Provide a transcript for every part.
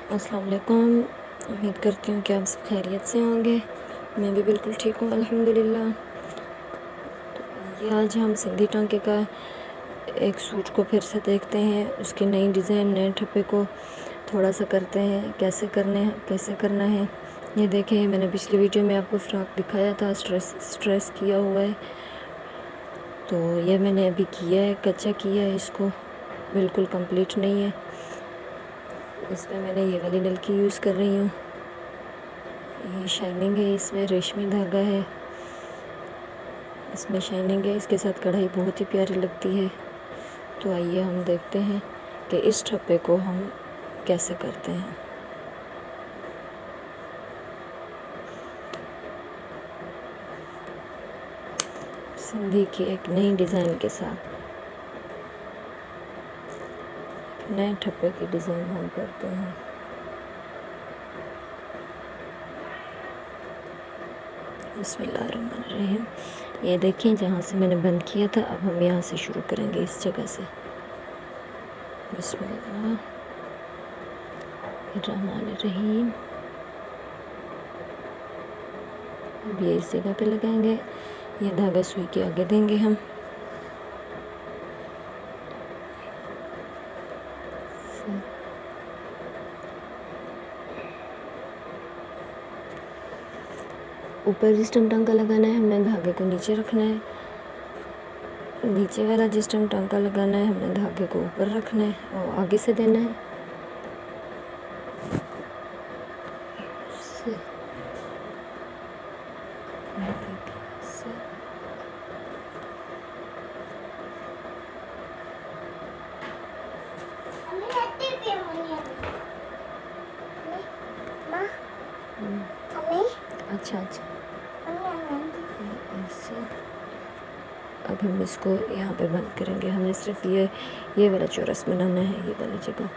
अस्सलाम वालेकुम। उम्मीद करती हूँ कि आप सब खैरियत से होंगे। मैं भी बिल्कुल ठीक हूँ अल्हम्दुलिल्लाह। तो ये आज हम सिंधी टांके का एक सूट को फिर से देखते हैं, उसकी नई डिज़ाइन, नए ठप्पे को थोड़ा सा करते हैं, कैसे करना है। ये देखें, मैंने पिछली वीडियो में आपको फ्रॉक दिखाया था, स्ट्रेस किया हुआ है, तो ये मैंने अभी किया है, कच्चा किया है, इसको बिल्कुल कंप्लीट नहीं है। इसमें मैंने ये वाली नलकी यूज़ कर रही हूँ। ये शाइनिंग है, इसमें रेशमी धागा है, इसमें शाइनिंग है, इसके साथ कढ़ाई बहुत ही प्यारी लगती है। तो आइए हम देखते हैं कि इस ठप्पे को हम कैसे करते हैं। सिंधी की एक नई डिज़ाइन के साथ नए ठप्पे की डिज़ाइन हम करते हैं। बिस्मिल्लाहिर्रहमानिर्रहीम। ये देखें, जहाँ से मैंने बंद किया था, अब हम यहाँ से शुरू करेंगे, इस जगह से। बिस्मिल्लाहिर्रहमानिर्रहीम। अब ये इस जगह पे लगाएंगे, ये धागा सुई के आगे देंगे हम। ऊपर जिस टाइम टांका लगाना है, हमने धागे को नीचे रखना है। नीचे वाला जिस टाइम टांका लगाना है, हमने धागे को ऊपर रखना है और आगे से देना है। अच्छा ऐसे। अब हम इसको यहाँ पे बंद करेंगे। हमने सिर्फ ये वाला चौरस बनाना है, ये वाली जगह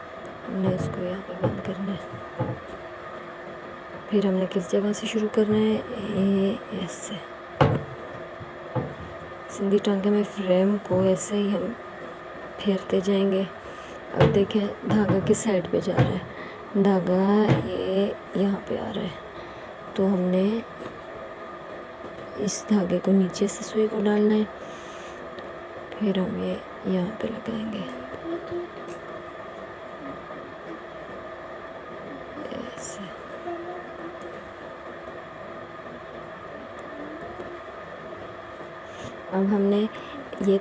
हमने इसको यहाँ पे बंद करना है। फिर हमने किस जगह से शुरू करना है, ऐसे। सिंधी टांके में फ्रेम को ऐसे ही हम फेरते जाएंगे। अब देखें, धागा किस साइड पे जा रहा है, धागा ये यहाँ पे आ रहा है, तो हमने इस धागे को नीचे से सुई को डालना है, फिर हम ये यहाँ पे लगाएंगे ऐसे। अब हमने ये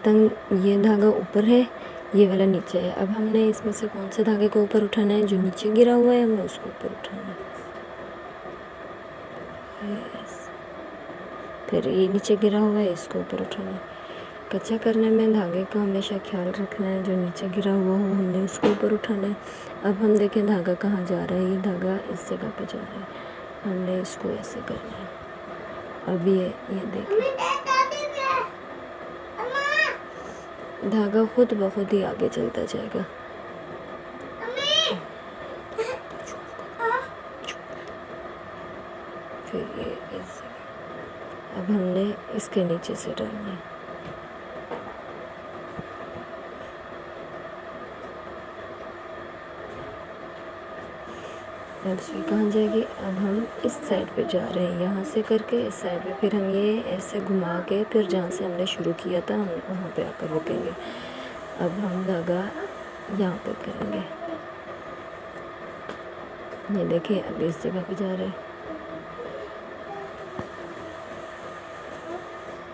धागा ऊपर है, ये वाला नीचे है। अब हमने इसमें से कौन से धागे को ऊपर उठाना है, जो नीचे गिरा हुआ है, हमने उसको ऊपर उठाना है। फिर ये नीचे गिरा हुआ है, इसको ऊपर उठाना है। कच्चा करने में धागे का हमेशा ख्याल रखना है, जो नीचे गिरा हुआ हो हमने उसको ऊपर उठाना है। अब हम देखें धागा कहाँ जा रहा है, ये धागा इस जगह पे जा रहा है, हमने इसको ऐसे करना है। अब ये देखें, धागा खुद ब खुद ही आगे चलता जाएगा। फिर ये ऐसे। अब हमने इसके नीचे से डालना है। अब सुई कहाँ जाएगी, अब हम इस साइड पे जा रहे हैं, यहाँ से करके इस साइड पे। फिर हम ये ऐसे घुमा के फिर जहाँ से हमने शुरू किया था, हम वहाँ पे आकर रुकेंगे। अब हम धागा यहाँ पे करेंगे। ये देखिए, अब इस जगह पे जा रहे हैं,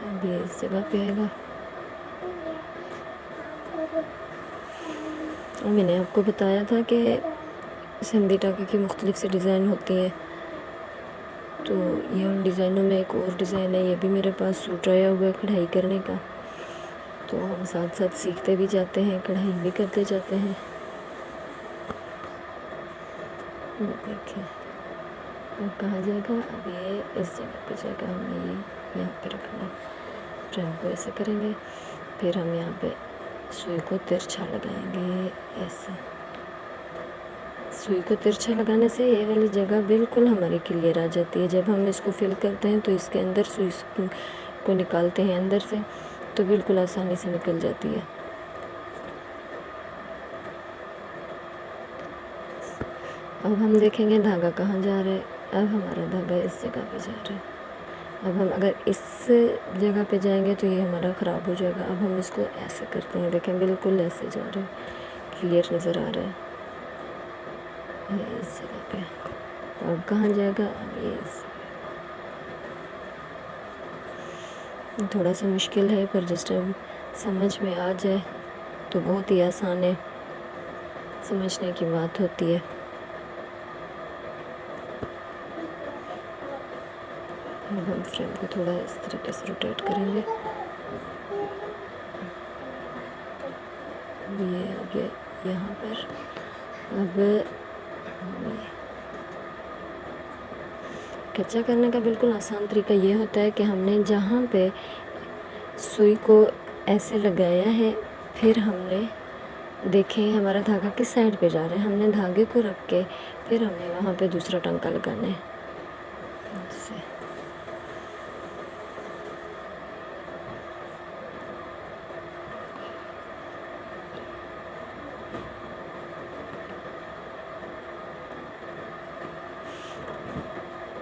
अब ये इस जगह पे आएगा। और मैंने आपको बताया था कि सिंधी टांके की मुख्तलिफ सी डिज़ाइन होती है, तो ये उन डिज़ाइनों में एक और डिज़ाइन है। ये भी मेरे पास सूट आया हुआ है कढ़ाई करने का, तो हम साथ साथ सीखते भी जाते हैं, कढ़ाई भी करते जाते हैं। देखिए, अब कहाँ जाएगा, अब ये इस जगह पे जाएगा। हमें ये यहाँ पे रखना है, फ्रेम को ऐसे करेंगे, फिर हम यहाँ पे सुई को तिरछा लगाएंगे ऐसे। सुई को तिरछा लगाने से ये वाली जगह बिल्कुल हमारी क्लियर आ जाती है। जब हम इसको फिल करते हैं तो इसके अंदर सुई को निकालते हैं अंदर से, तो बिल्कुल आसानी से निकल जाती है। अब हम देखेंगे धागा कहाँ जा रहा है। अब हमारा धागा इस जगह पे जा रहा है। अब हम अगर इस जगह पे जाएंगे तो ये हमारा ख़राब हो जाएगा। अब हम इसको ऐसे करते हैं, देखें बिल्कुल ऐसे जा रहे हैं, क्लियर नज़र आ रहा है ये इस जगह पे। तो अब कहाँ जाएगा, अब ये थोड़ा सा मुश्किल है, पर जिस टाइम समझ में आ जाए तो बहुत ही आसान है, समझने की बात होती है। अब हम फ्रेम को थोड़ा इस तरीके से रोटेट करेंगे। ये आ गया यहाँ पर। अब कच्चा करने का बिल्कुल आसान तरीका ये होता है कि हमने जहाँ पे सुई को ऐसे लगाया है, फिर हमने देखें हमारा धागा किस साइड पे जा रहा है, हमने धागे को रख के फिर हमने वहाँ पे दूसरा टांका लगाना है।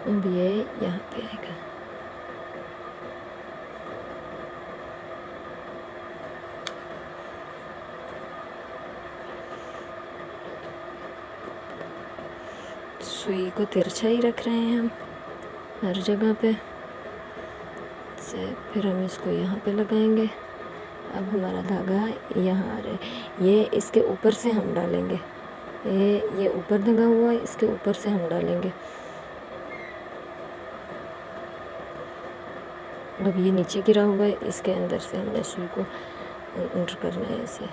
अब ये यहाँ पे आएगा। सुई को तिरछा ही रख रहे हैं हम हर जगह पे से, फिर हम इसको यहाँ पे लगाएंगे। अब हमारा धागा यहाँ आ रहा है, ये इसके ऊपर से हम डालेंगे। ये ऊपर धागा हुआ है, इसके ऊपर से हम डालेंगे। अब ये नीचे गिरा हुआ है, इसके अंदर से हमने सुई को एंटर करना है ऐसे।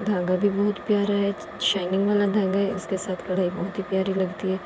धागा भी बहुत प्यारा है, शाइनिंग वाला धागा है, इसके साथ कढ़ाई बहुत ही प्यारी लगती है।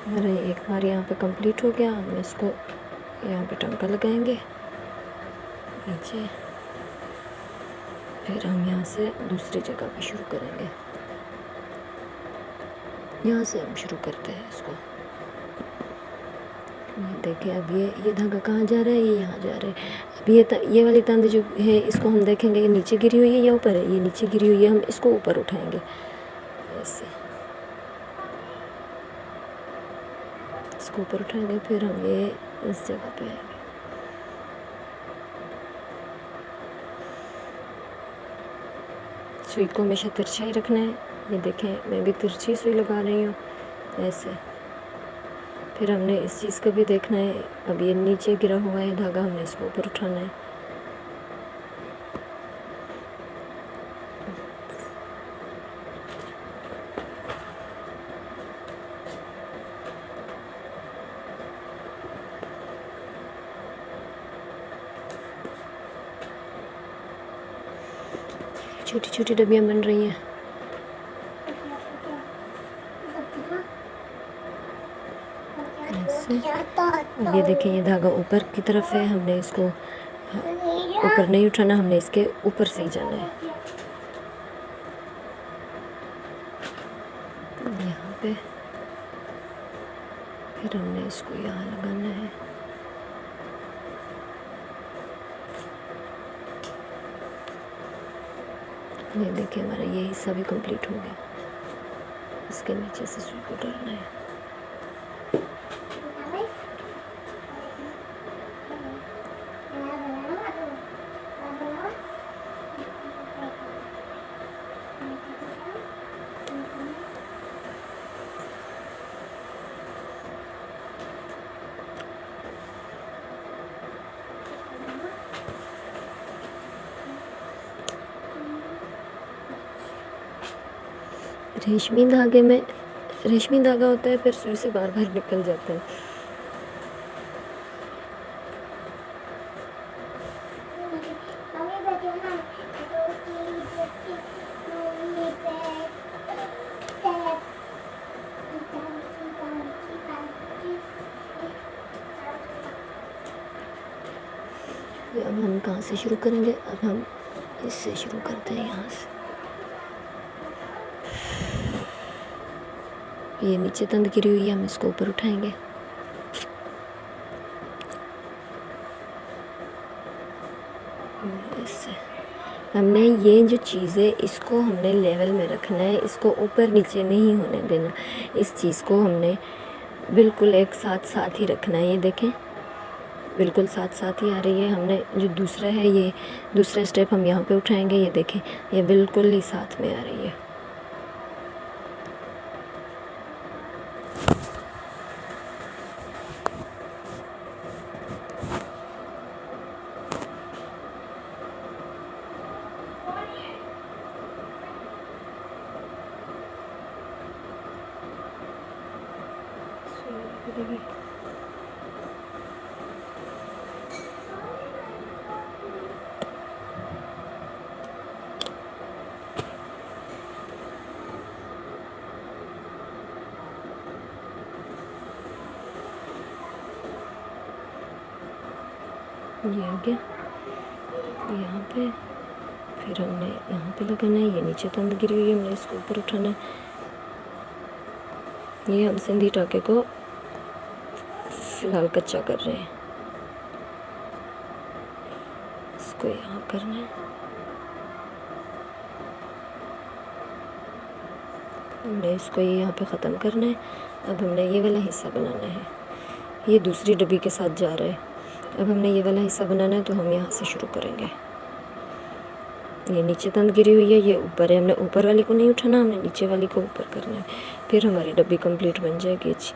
हमारा एक बार यहाँ पे कंप्लीट हो गया, हम इसको यहाँ पे टांका लगाएंगे नीचे, फिर हम यहाँ से दूसरी जगह पे शुरू करेंगे। यहाँ से हम शुरू करते हैं इसको। ये देखिए अब ये धागा कहाँ जा रहा है, ये यहाँ जा रहा है। अब ये वाली तांदी जो है इसको हम देखेंगे, ये नीचे गिरी हुई है या ऊपर है, ये नीचे गिरी हुई है, हम इसको ऊपर उठाएंगे ऐसे, इसको ऊपर उठाएंगे, फिर हम ये इस जगह पे आएंगे। सुई को हमेशा तिरछा ही रखना है। ये देखें मैं भी तिरछी सुई लगा रही हूँ ऐसे। फिर हमने इस चीज़ को भी देखना है, अब ये नीचे गिरा हुआ है धागा, हमने इसको ऊपर उठाना है। छोटी छोटी डब्बियाँ बन रही हैं। अब ये देखें ये धागा ऊपर की तरफ है, हमने इसको ऊपर नहीं उठाना, हमने इसके ऊपर से ही जाना है। यहाँ पे फिर हमने इसको यहाँ लगाना है। ये देखिए हमारा ये हिस्सा भी कंप्लीट हो गया। इसके नीचे से सुई को डालना है। रेशमी धागे में रेशमी धागा होता है, फिर सुई से बार बार निकल जाता है। अब हम कहाँ से शुरू करेंगे? अब हम इससे शुरू करते हैं, यहाँ से। ये नीचे तंद गिरी हुई है, हम इसको ऊपर उठाएंगे। इससे हमने ये जो चीज़ है इसको हमने लेवल में रखना है, इसको ऊपर नीचे नहीं होने देना। इस चीज़ को हमने बिल्कुल एक साथ साथ ही रखना है। ये देखें, बिल्कुल साथ साथ ही आ रही है। हमने जो दूसरा है, ये दूसरा स्टेप हम यहाँ पे उठाएंगे। ये देखें, ये बिल्कुल ही साथ में आ रही है। ये आ गया यहाँ पे, फिर हमने यहाँ पे लगाना है। ये नीचे तंद गिरी हुई है, हमने इसको ऊपर उठाना है। ये हम सिंधी टाके को फिलहाल कच्चा कर रहे हैं। इसको यहाँ करना है, हमने इसको यहाँ पे ख़त्म करना है। अब हमने ये वाला हिस्सा बनाना है, ये दूसरी डब्बी के साथ जा रहा है। अब हमने ये वाला हिस्सा बनाना है, तो हम यहाँ से शुरू करेंगे। ये नीचे तंद गिरी हुई है, ये ऊपर है। हमने ऊपर वाली को नहीं उठाना, हमने नीचे वाली को ऊपर करना है। फिर हमारी डब्बी कंप्लीट बन जाएगी अच्छी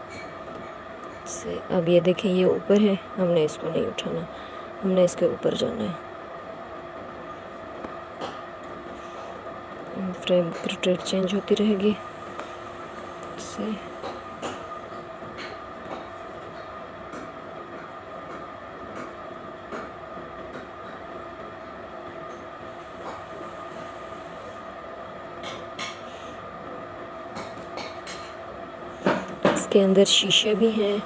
से। अब ये देखें, ये ऊपर है, हमने इसको नहीं उठाना, हमने इसके ऊपर जाना है। फ्रेम की रोटेट चेंज होती रहेगी से। इसके अंदर शीशे भी हैं,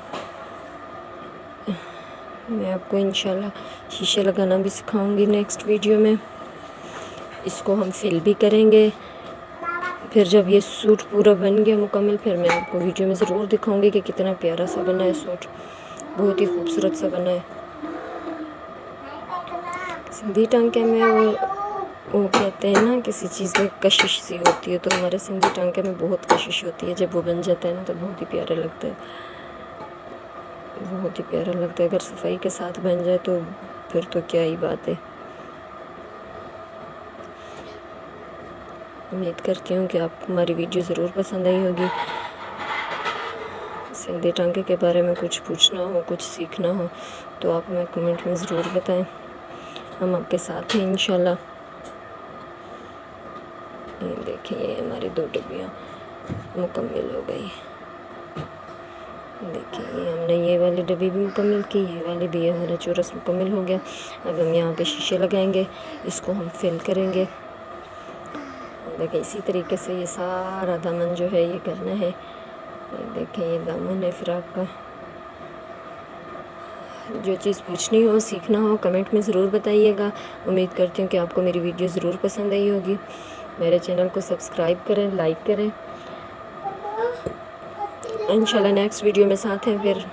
मैं आपको इंशाल्लाह शीशे लगाना भी सिखाऊंगी नेक्स्ट वीडियो में। इसको हम फिल भी करेंगे। फिर जब ये सूट पूरा बन गया मुकम्मल, फिर मैं आपको वीडियो में ज़रूर दिखाऊंगी कि कितना प्यारा सा बना है सूट, बहुत ही खूबसूरत सा बना है। सिंधी टांके में वो कहते हैं ना, किसी चीज़ में कशिश सी होती है, तो हमारे सिंधी टांके में बहुत कशिश होती है। जब वो बन जाता है ना, तो बहुत ही प्यारा लगता है, बहुत ही प्यारा लगता है। अगर सफाई के साथ बन जाए तो फिर तो क्या ही बात है। उम्मीद करती हूँ कि आपको हमारी वीडियो ज़रूर पसंद आई होगी। सिंधी टांके के बारे में कुछ पूछना हो, कुछ सीखना हो, तो आप हमें कमेंट में ज़रूर बताएं, हम आपके साथ हैं इंशाल्लाह। ये देखिए, ये हमारी 2 डब्बियाँ मुकम्मल हो गई। देखिए, ये हमने ये वाली डब्बी भी मुकम्मल की, ये वाली भी, हमारा चौरस मुकम्मल हो गया। अब हम यहाँ पे शीशे लगाएंगे, इसको हम फिल करेंगे। देखिए, इसी तरीके से ये सारा दामन जो है ये करना है। ये देखिए, ये दामन है फ़्रॉक का। जो चीज़ पूछनी हो, सीखना हो, कमेंट में ज़रूर बताइएगा। उम्मीद करती हूँ कि आपको मेरी वीडियो ज़रूर पसंद आई होगी। मेरे चैनल को सब्सक्राइब करें, लाइक करें। इंशाल्लाह नेक्स्ट वीडियो में साथ हैं फिर।